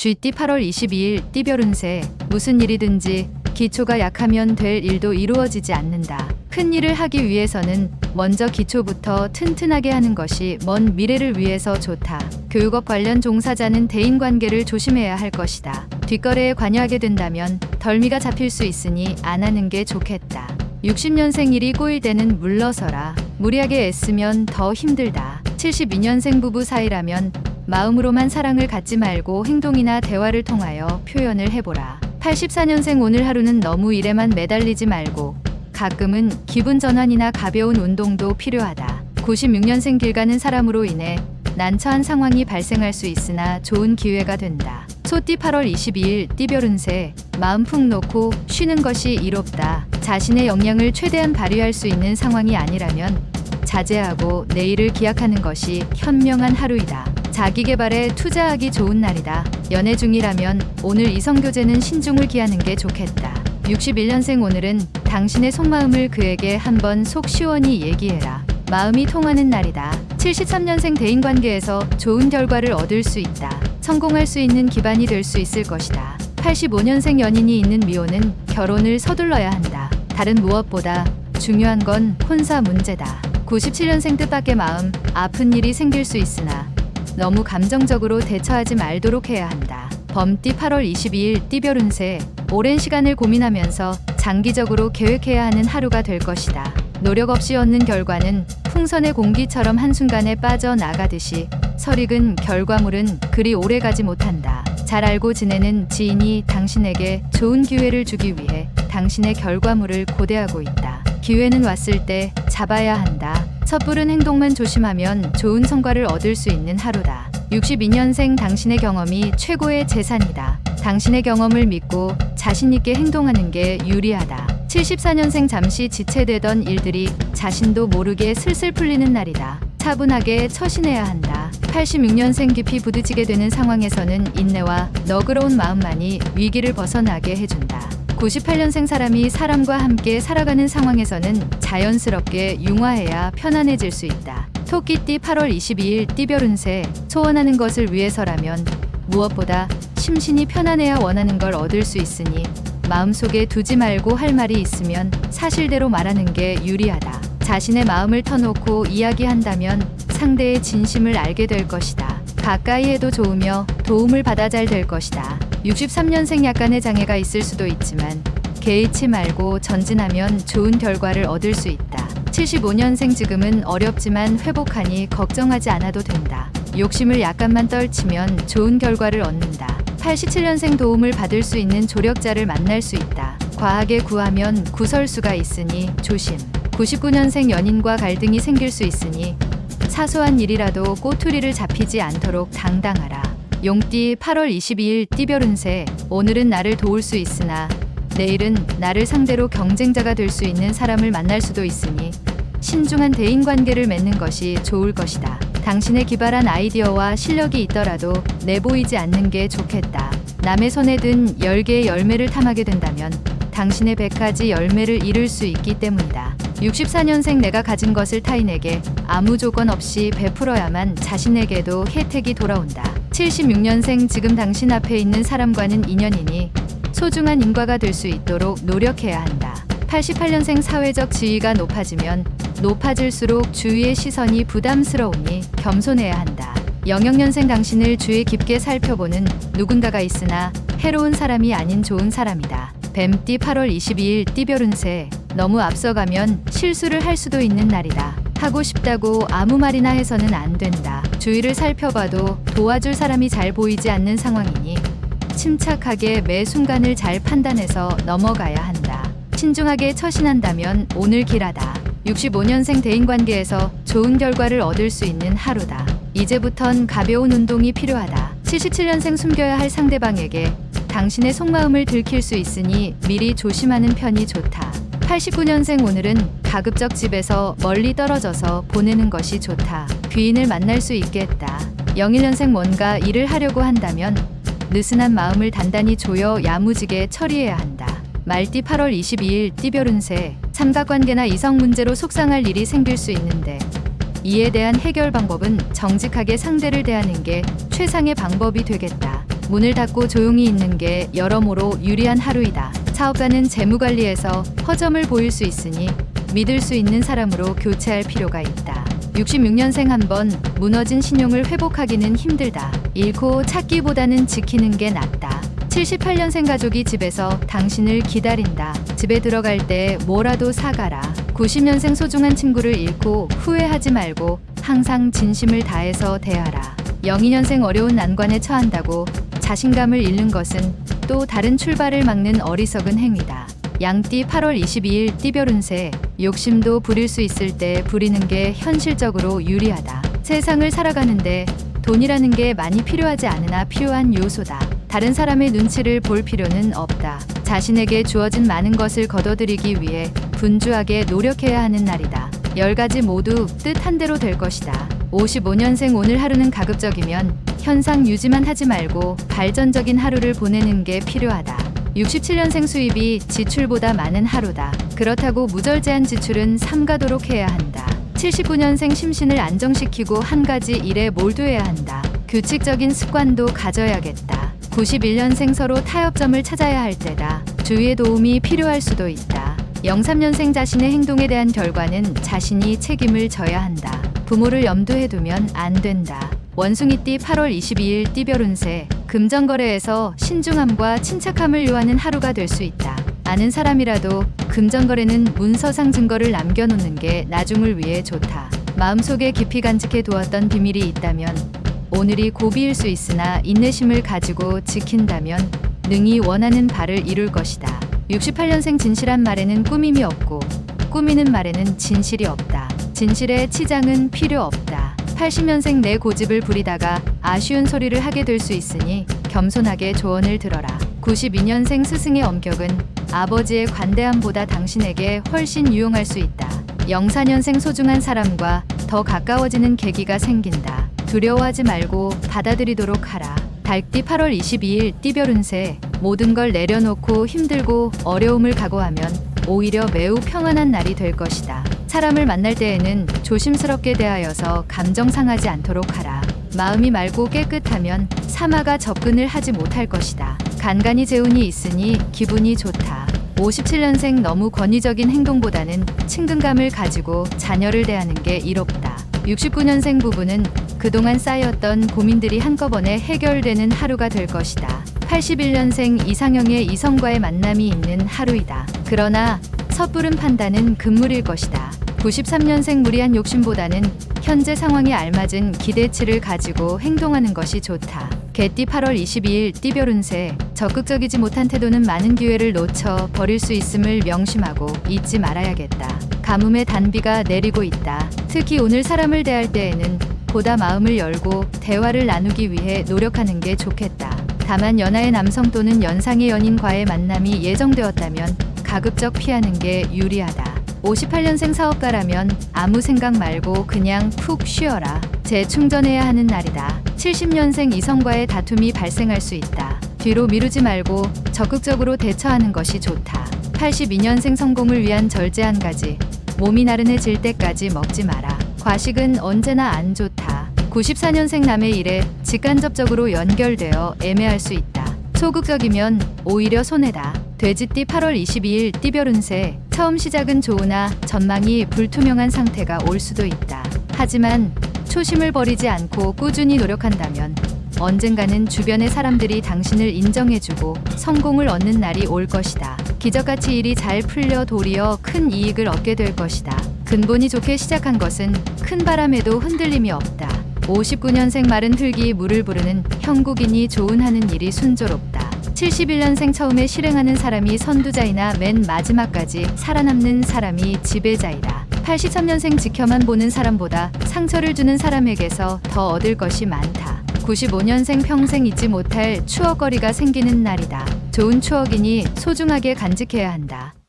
쥐띠 8월 22일 띠별 운세. 무슨 일이든지 기초가 약하면 될 일도 이루어지지 않는다. 큰 일을 하기 위해서는 먼저 기초부터 튼튼하게 하는 것이 먼 미래를 위해서 좋다. 교육업 관련 종사자는 대인관계를 조심해야 할 것이다. 뒷거래에 관여하게 된다면 덜미가 잡힐 수 있으니 안 하는 게 좋겠다. 60년생일이 꼬일 때는 물러서라. 무리하게 애쓰면 더 힘들다. 72년생 부부 사이라면 마음으로만 사랑을 갖지 말고 행동이나 대화를 통하여 표현을 해보라. 84년생 오늘 하루는 너무 일에만 매달리지 말고 가끔은 기분 전환이나 가벼운 운동도 필요하다. 96년생 길 가는 사람으로 인해 난처한 상황이 발생할 수 있으나 좋은 기회가 된다. 소띠 8월 22일 띠별 운세. 마음 푹 놓고 쉬는 것이 이롭다. 자신의 역량을 최대한 발휘할 수 있는 상황이 아니라면 자제하고 내일을 기약하는 것이 현명한 하루이다. 자기개발에 투자하기 좋은 날이다. 연애 중이라면 오늘 이성교제는 신중을 기하는 게 좋겠다. 61년생 오늘은 당신의 속마음을 그에게 한번 속 시원히 얘기해라. 마음이 통하는 날이다. 73년생 대인관계에서 좋은 결과를 얻을 수 있다. 성공할 수 있는 기반이 될 수 있을 것이다. 85년생 연인이 있는 미혼은 결혼을 서둘러야 한다. 다른 무엇보다 중요한 건 혼사 문제다. 97년생 뜻밖의 마음, 아픈 일이 생길 수 있으나 너무 감정적으로 대처하지 말도록 해야 한다. 범띠 8월 22일 띠별 운세. 오랜 시간을 고민하면서 장기적으로 계획해야 하는 하루가 될 것이다. 노력 없이 얻는 결과는 풍선의 공기처럼 한순간에 빠져나가듯이 설익은 결과물은 그리 오래가지 못한다. 잘 알고 지내는 지인이 당신에게 좋은 기회를 주기 위해 당신의 결과물을 고대하고 있다. 기회는 왔을 때 잡아야 한다. 섣부른 행동만 조심하면 좋은 성과를 얻을 수 있는 하루다. 62년생 당신의 경험이 최고의 재산이다. 당신의 경험을 믿고 자신 있게 행동하는 게 유리하다. 74년생 잠시 지체되던 일들이 자신도 모르게 슬슬 풀리는 날이다. 차분하게 처신해야 한다. 86년생 깊이 부딪히게 되는 상황에서는 인내와 너그러운 마음만이 위기를 벗어나게 해준다. 98년생 사람이 사람과 함께 살아가는 상황에서는 자연스럽게 융화해야 편안해질 수 있다. 토끼띠 8월 22일 띠별 운세. 소원하는 것을 위해서라면 무엇보다 심신이 편안해야 원하는 걸 얻을 수 있으니 마음속에 두지 말고 할 말이 있으면 사실대로 말하는 게 유리하다. 자신의 마음을 터놓고 이야기한다면 상대의 진심을 알게 될 것이다. 가까이 해도 좋으며 도움을 받아 잘 될 것이다. 63년생 약간의 장애가 있을 수도 있지만 개의치 말고 전진하면 좋은 결과를 얻을 수 있다. 75년생 지금은 어렵지만 회복하니 걱정하지 않아도 된다. 욕심을 약간만 떨치면 좋은 결과를 얻는다. 87년생 도움을 받을 수 있는 조력자를 만날 수 있다. 과하게 구하면 구설수가 있으니 조심. 99년생 연인과 갈등이 생길 수 있으니 사소한 일이라도 꼬투리를 잡히지 않도록 당당하라. 용띠 8월 22일 띠별 운세. 오늘은 나를 도울 수 있으나 내일은 나를 상대로 경쟁자가 될 수 있는 사람을 만날 수도 있으니 신중한 대인관계를 맺는 것이 좋을 것이다. 당신의 기발한 아이디어와 실력이 있더라도 내보이지 않는 게 좋겠다. 남의 손에 든 10개의 열매를 탐하게 된다면 당신의 100가지 열매를 잃을 수 있기 때문이다. 64년생 내가 가진 것을 타인에게 아무 조건 없이 베풀어야만 자신에게도 혜택이 돌아온다. 76년생 지금 당신 앞에 있는 사람과는 인연이니 소중한 인과가 될 수 있도록 노력해야 한다. 88년생 사회적 지위가 높아지면 높아질수록 주위의 시선이 부담스러우니 겸손해야 한다. 00년생 당신을 주의 깊게 살펴보는 누군가가 있으나 해로운 사람이 아닌 좋은 사람이다. 뱀띠 8월 22일 띠별 운세. 너무 앞서가면 실수를 할 수도 있는 날이다. 하고 싶다고 아무 말이나 해서는 안 된다. 주위를 살펴봐도 도와줄 사람이 잘 보이지 않는 상황이니 침착하게 매 순간을 잘 판단해서 넘어가야 한다. 신중하게 처신한다면 오늘 길하다. 65년생 대인관계에서 좋은 결과를 얻을 수 있는 하루다. 이제부턴 가벼운 운동이 필요하다. 77년생 숨겨야 할 상대방에게 당신의 속마음을 들킬 수 있으니 미리 조심하는 편이 좋다. 89년생 오늘은 가급적 집에서 멀리 떨어져서 보내는 것이 좋다. 귀인을 만날 수 있겠다. 01년생 뭔가 일을 하려고 한다면 느슨한 마음을 단단히 조여 야무지게 처리해야 한다. 말띠 8월 22일 띠별 운세. 삼각관계나 이성 문제로 속상할 일이 생길 수 있는데 이에 대한 해결 방법은 정직하게 상대를 대하는 게 최상의 방법이 되겠다. 문을 닫고 조용히 있는 게 여러모로 유리한 하루이다. 사업가는 재무관리에서 허점을 보일 수 있으니 믿을 수 있는 사람으로 교체할 필요가 있다. 66년생 한 번 무너진 신용을 회복하기는 힘들다. 잃고 찾기보다는 지키는 게 낫다. 78년생 가족이 집에서 당신을 기다린다. 집에 들어갈 때 뭐라도 사가라. 90년생 소중한 친구를 잃고 후회하지 말고 항상 진심을 다해서 대하라. 02년생 어려운 난관에 처한다고 자신감을 잃는 것은 또 다른 출발을 막는 어리석은 행위다. 양띠 8월 22일 띠별 운세. 욕심도 부릴 수 있을 때 부리는 게 현실적으로 유리하다. 세상을 살아가는데 돈이라는 게 많이 필요하지 않으나 필요한 요소다. 다른 사람의 눈치를 볼 필요는 없다. 자신에게 주어진 많은 것을 거둬들이기 위해 분주하게 노력해야 하는 날이다. 10가지 모두 뜻한 대로 될 것이다. 55년생 오늘 하루는 가급적이면 현상 유지만 하지 말고 발전적인 하루를 보내는 게 필요하다. 67년생 수입이 지출보다 많은 하루다. 그렇다고 무절제한 지출은 삼가도록 해야 한다. 79년생 심신을 안정시키고 한 가지 일에 몰두해야 한다. 규칙적인 습관도 가져야겠다. 91년생 서로 타협점을 찾아야 할 때다. 주위의 도움이 필요할 수도 있다. 03년생 자신의 행동에 대한 결과는 자신이 책임을 져야 한다. 부모를 염두에 두면 안 된다. 원숭이띠 8월 22일 띠별 운세. 금전거래에서 신중함과 침착함을 요하는 하루가 될 수 있다. 아는 사람이라도 금전거래는 문서상 증거를 남겨놓는 게 나중을 위해 좋다. 마음속에 깊이 간직해 두었던 비밀이 있다면 오늘이 고비일 수 있으나 인내심을 가지고 지킨다면 능히 원하는 바를 이룰 것이다. 68년생 진실한 말에는 꾸밈이 없고 꾸미는 말에는 진실이 없다. 진실에 치장은 필요 없다. 80년생 내 고집을 부리다가 아쉬운 소리를 하게 될 수 있으니 겸손하게 조언을 들어라. 92년생 스승의 엄격은 아버지의 관대함보다 당신에게 훨씬 유용할 수 있다. 04년생 소중한 사람과 더 가까워지는 계기가 생긴다. 두려워하지 말고 받아들이도록 하라. 달띠 8월 22일 띠별 운세. 모든 걸 내려놓고 힘들고 어려움을 각오하면 오히려 매우 평안한 날이 될 것이다. 사람을 만날 때에는 조심스럽게 대하여서 감정 상하지 않도록 하라. 마음이 맑고 깨끗하면 사마가 접근을 하지 못할 것이다. 간간히 재운이 있으니 기분이 좋다. 57년생 너무 권위적인 행동보다는 친근감을 가지고 자녀를 대하는 게 이롭다. 69년생 부부는 그동안 쌓였던 고민들이 한꺼번에 해결되는 하루가 될 것이다. 81년생 이상형의 이성과의 만남이 있는 하루이다. 그러나 섣부른 판단은 금물일 것이다. 93년생 무리한 욕심보다는 현재 상황에 알맞은 기대치를 가지고 행동하는 것이 좋다. 개띠 8월 22일 띠별 운세. 적극적이지 못한 태도는 많은 기회를 놓쳐 버릴 수 있음을 명심하고 잊지 말아야겠다. 가뭄의 단비가 내리고 있다. 특히 오늘 사람을 대할 때에는 보다 마음을 열고 대화를 나누기 위해 노력하는 게 좋겠다. 다만 연하의 남성 또는 연상의 연인과의 만남이 예정되었다면 가급적 피하는 게 유리하다. 58년생 사업가라면 아무 생각 말고 그냥 푹 쉬어라. 재충전해야 하는 날이다. 70년생 이성과의 다툼이 발생할 수 있다. 뒤로 미루지 말고 적극적으로 대처하는 것이 좋다. 82년생 성공을 위한 절제 한 가지. 몸이 나른해질 때까지 먹지 마라. 과식은 언제나 안 좋다. 94년생 남의 일에 직간접적으로 연결되어 애매할 수 있다. 소극적이면 오히려 손해다. 돼지띠 8월 22일 띠별 운세. 처음 시작은 좋으나 전망이 불투명한 상태가 올 수도 있다. 하지만 초심을 버리지 않고 꾸준히 노력한다면 언젠가는 주변의 사람들이 당신을 인정해주고 성공을 얻는 날이 올 것이다. 기적같이 일이 잘 풀려 도리어 큰 이익을 얻게 될 것이다. 근본이 좋게 시작한 것은 큰 바람에도 흔들림이 없다. 59년생 마른 흙이 물을 부르는 형국이니 좋은 하는 일이 순조롭다. 71년생 처음에 실행하는 사람이 선두자이나 맨 마지막까지 살아남는 사람이 지배자이다. 83년생 지켜만 보는 사람보다 상처를 주는 사람에게서 더 얻을 것이 많다. 95년생 평생 잊지 못할 추억거리가 생기는 날이다. 좋은 추억이니 소중하게 간직해야 한다.